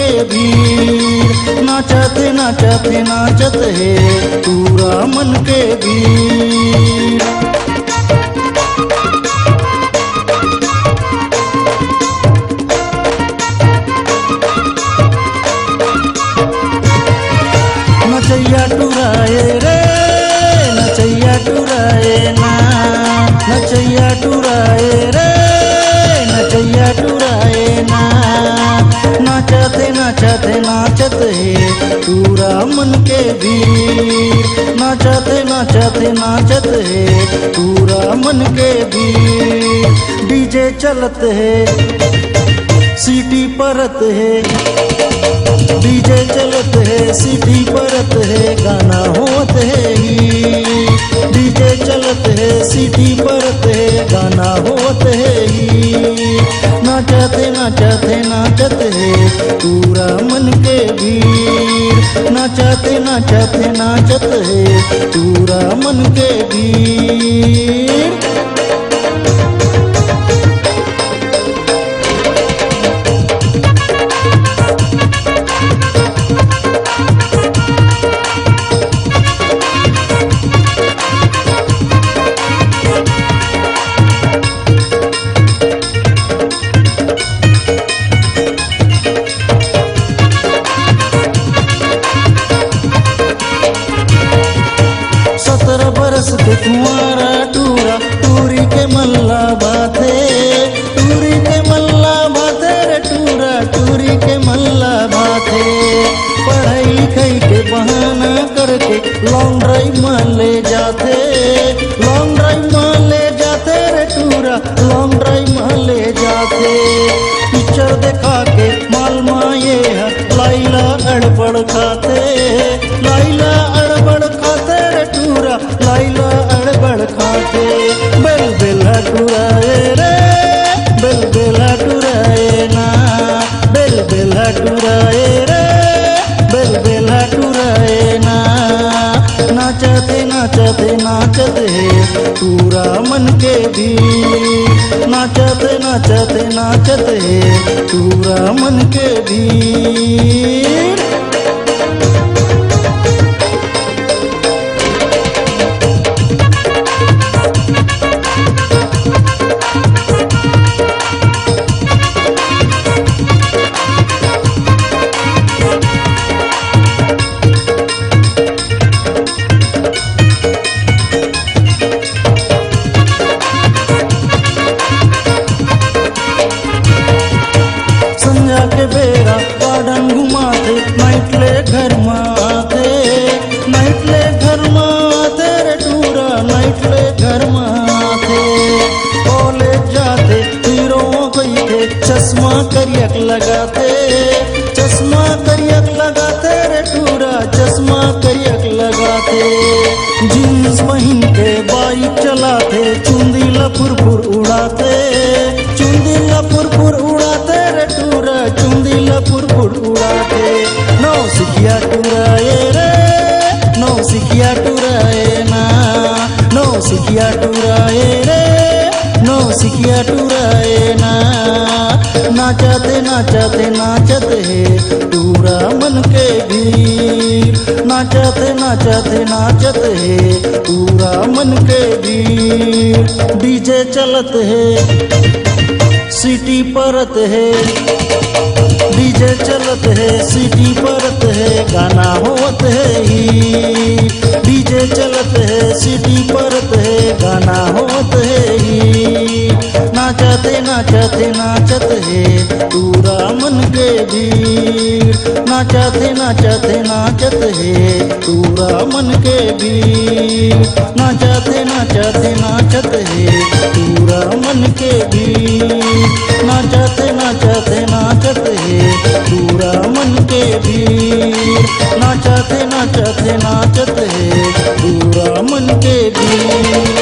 के भीड़, नाचत नाचत नाचत है पूरा मन के भीड़। नचैया टुराए रे नचैया टुराए ना, नचैया टुराए रे नचैया टुराए ना, नाचत नाचत नाचत है पूरा मन के भीड़, नाचत नाचत नाचत है पूरा मन के भीड़। डीजे चलत है सीटी परत है, डीजे चलत है सीटी परत है गाना होत है ही, डीजे चलत है सीटी परत है गाना होत है ही। नाचत नाचत नाचत है पूरा मन के भीड़, नाचत नाचत नाचत है पूरा मन के भीड़। बरस के कुंवारा टूरा टूरी के मल्ला बाथे, टूरी के मल्ला बाथे रे टूरा टूरी के मल्ला बाथे। पढ़ाई लिखाई के बहाना करके लॉन्ग ड्राइव में ले जाते, लॉन्ग ड्राइव में ले जाते रे टूरा लॉन्ग ड्राइव में ले जाते। पिक्चर दिखा के माल माये लाइला अड़बड़ खाते, लाइला अड़बड़ खाते रे टूरा लाइला अड़बड़ खाते। बेल बेला टुराए रे बेल बेला टुराए ना, बेल बेला टुराए रे बेल बेला टुराए ना, नाचते नाचते नाचते है पूरा मन के भीड़, नाचते नाचते नाचते है पूरा मन के भीड़। संजा के बेरा गार्डन घुमाते नाइट ले घर में आते, नाइट ले घर में आते रे टूरा नाइट ले घर में आते। कॉलेज जाते हीरों बैठे चश्मा करियक लगाते, चश्मा करियक लगाते रे टूरा चश्मा करियक लगाते। जीन्स पहन के बाइक चलाते चुंदी लफुरफुर उड़ाते, चुंदी लफुरफुर उड़ाते रे टूरा चुंदी लफुरफुर उड़ाते। नौ सिकिया टुराए रे नौ सिकिया टुराए ना, नौ सिकिया टुराए रे नौ सिकिया टुराए ना, नाचते नाचते नाचते है पूरा मन के भीड़, नाचते नाचते नाचते है पूरा मन के भीड़। डीजे चलत है सीटी परत है, डीजे चलत है सीटी परत है गाना होत है ही, डीजे चलत है सीटी परत है गाना होत है ही। नाचते नाचते नाचत है पूरा मन के भीड़, नाचते नाचते नाचत है पूरा मन के भीड़, नाचते नाचते नाचत है पूरा मन के भीड़, नाचते नाचते नाचत है पूरा मन के भीड़, नाचते नाचते नाचत है पूरा मन के भीड़।